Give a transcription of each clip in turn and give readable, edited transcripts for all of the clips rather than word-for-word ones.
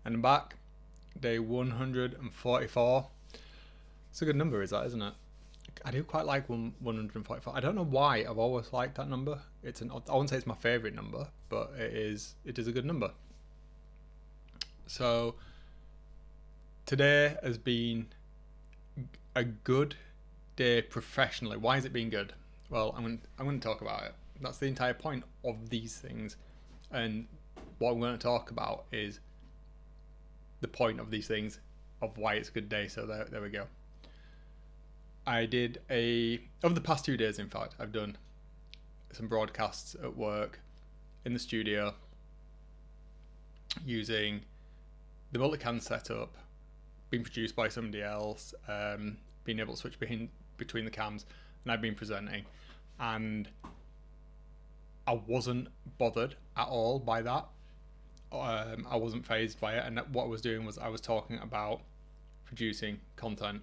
And I'm back, day 144. It's a good number, is that, isn't it? I do quite like 144. I don't know why I've always liked that number. I wouldn't say it's my favourite number, but it is a good number. So today has been a good day professionally. Why has it been good? Well, I'm going to talk about it. That's the entire point of these things, and what I'm going to talk about is the point of these things, of why it's a good day. So there we go. Over the past 2 days, in fact, I've done some broadcasts at work in the studio using the multicam setup, being produced by somebody else, being able to switch between the cams, and I've been presenting, and I wasn't bothered at all by that. I wasn't phased by it, and what I was doing was I was talking about producing content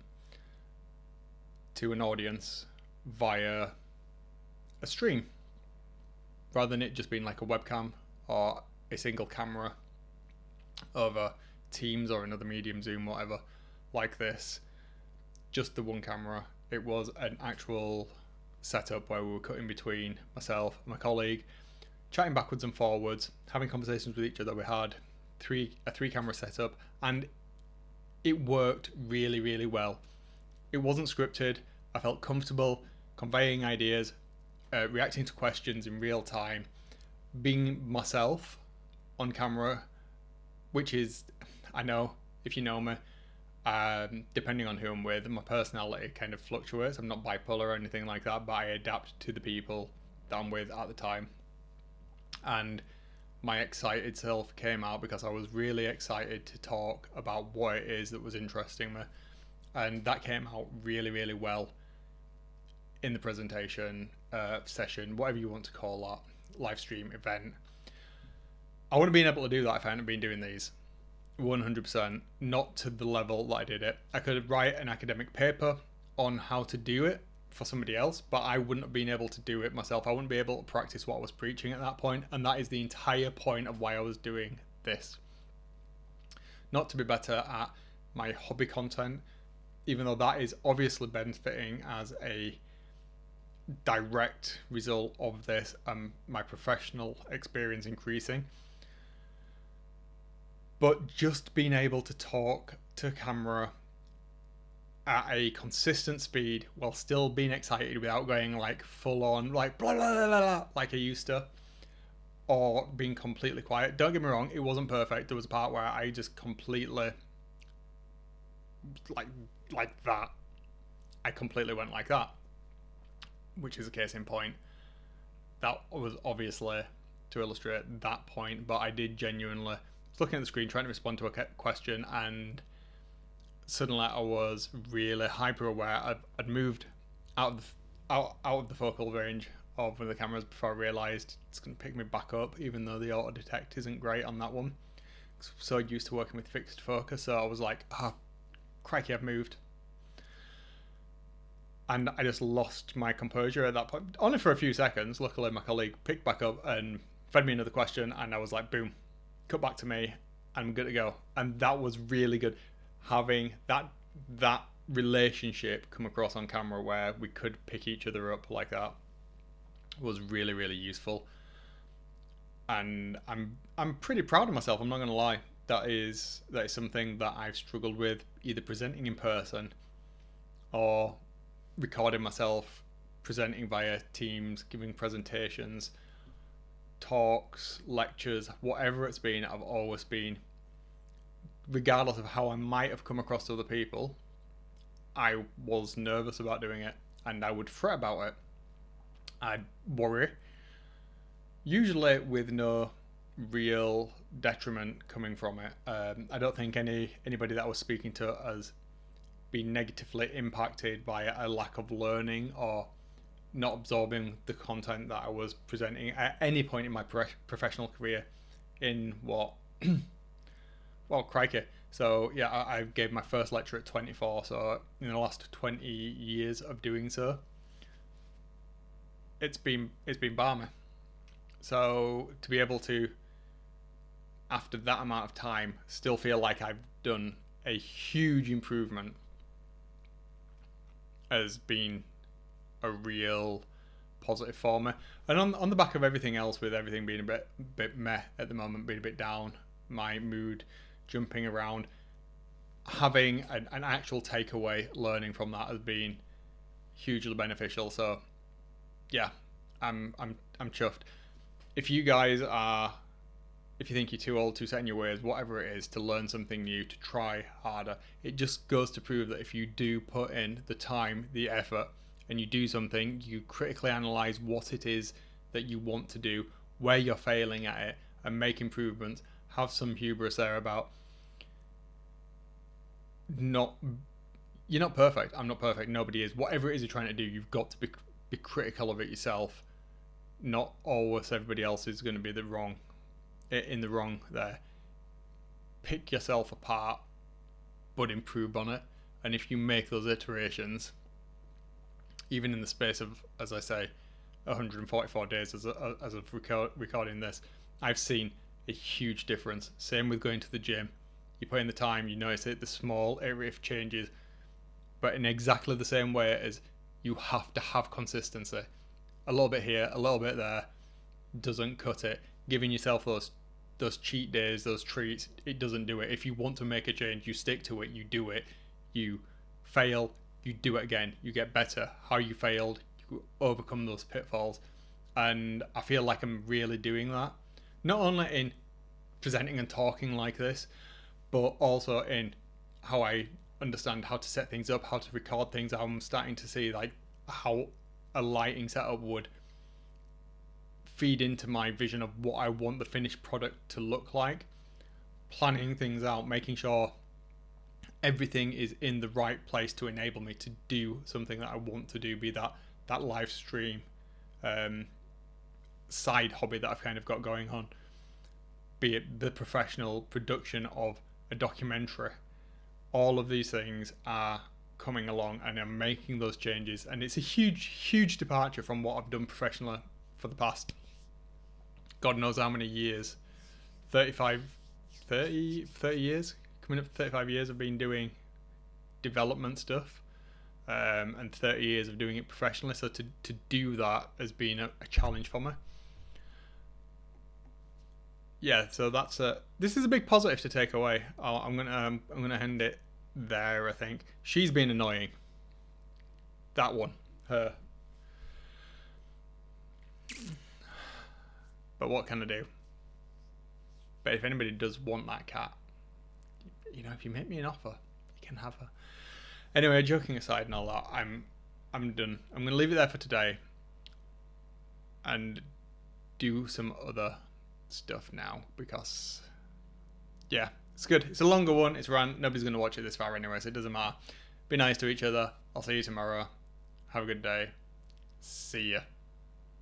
to an audience via a stream, rather than it just being like a webcam or a single camera over Teams or another medium, Zoom, whatever, like this. Just the one camera. It was an actual setup where we were cutting between myself and my colleague, chatting backwards and forwards, having conversations with each other. We had a three camera setup, and it worked really, really well. It wasn't scripted. I felt comfortable conveying ideas, reacting to questions in real time, being myself on camera, which is, I know, if you know me, depending on who I'm with, my personality kind of fluctuates. I'm not bipolar or anything like that, but I adapt to the people that I'm with at the time. And my excited self came out because I was really excited to talk about what it is that was interesting me. And that came out really, really well in the presentation, session, whatever you want to call that, live stream event. I wouldn't have been able to do that if I hadn't been doing these. 100%. Not to the level that I did it. I could write an academic paper on how to do it for somebody else, but I wouldn't have been able to do it myself. I wouldn't be able to practice what I was preaching at that point, and that is the entire point of why I was doing this. Not to be better at my hobby content, even though that is obviously benefiting as a direct result of this, my professional experience increasing. But just being able to talk to camera at a consistent speed while still being excited without going like full on like blah blah blah blah like I used to, or being completely quiet. Don't get me wrong, it wasn't perfect. There was a part where I just completely like that. I completely went like that, which is a case in point. That was obviously to illustrate that point, but I did genuinely looking at the screen trying to respond to a question, and suddenly I was really hyper aware. I'd moved out of the focal range of one of the cameras before I realised it's going to pick me back up, even though the auto detect isn't great on that one. I'm so used to working with fixed focus, so I was like, crikey, I've moved. And I just lost my composure at that point, only for a few seconds. Luckily, my colleague picked back up and fed me another question, and I was like, boom, cut back to me, I'm good to go. And that was really good, having that relationship come across on camera where we could pick each other up like that was really, really useful. And I'm pretty proud of myself, I'm not gonna lie. That is something that I've struggled with, either presenting in person or recording myself presenting via Teams, giving presentations, talks, lectures, whatever it's been. I've always been, regardless of how I might have come across to other people, I was nervous about doing it, and I would fret about it. I'd worry, usually with no real detriment coming from it. I don't think anybody that I was speaking to has been negatively impacted by a lack of learning or not absorbing the content that I was presenting at any point in my professional career. In what well, crikey. So yeah, I gave my first lecture at 24, so in the last 20 years of doing so, it's been balmy. So to be able to after that amount of time, still feel like I've done a huge improvement has been a real positive for me. And on the back of everything else, with everything being a bit meh at the moment, being a bit down, my mood jumping around, having an actual takeaway, learning from that has been hugely beneficial. So yeah, I'm chuffed. If you guys are, if you think you're too old, too set in your ways, whatever it is, to learn something new, to try harder, it just goes to prove that if you do put in the time, the effort, and you do something, you critically analyze what it is that you want to do, where you're failing at it, and make improvements, have some hubris there about you're not perfect. I'm not perfect. Nobody is. Whatever it is you're trying to do, you've got to be critical of it yourself. Not always everybody else is going to be in the wrong there. Pick yourself apart, but improve on it. And if you make those iterations, even in the space of, as I say, 144 days as of recording this, I've seen a huge difference. Same with going to the gym. You put in the time, you notice it, the small iterative changes, but in exactly the same way as you have to have consistency. A little bit here, a little bit there doesn't cut it. Giving yourself those cheat days, those treats, it doesn't do it. If you want to make a change, you stick to it, you do it. You fail, you do it again, you get better. How you failed, you overcome those pitfalls. And I feel like I'm really doing that. Not only in presenting and talking like this, but also in how I understand how to set things up, how to record things. I'm starting to see like how a lighting setup would feed into my vision of what I want the finished product to look like. Planning things out, making sure everything is in the right place to enable me to do something that I want to do, be that live stream side hobby that I've kind of got going on, be it the professional production of a documentary. All of these things are coming along and I'm making those changes, and it's a huge departure from what I've done professionally for the past God knows how many years. 30 years, coming up to 35 years of been doing development stuff, and 30 years of doing it professionally. So to do that has been a challenge for me. Yeah, so this is a big positive to take away. I'm gonna end it there. I think she's been annoying. That one, her. But what can I do? But if anybody does want that cat, if you make me an offer, you can have her. Anyway, joking aside and all that, I'm done. I'm gonna leave it there for today, and do some other stuff now, because yeah, it's good. It's a longer one. It's rant. Nobody's going to watch it this far anyway, so it doesn't matter. Be nice to each other. I'll see you tomorrow. Have a good day. See ya.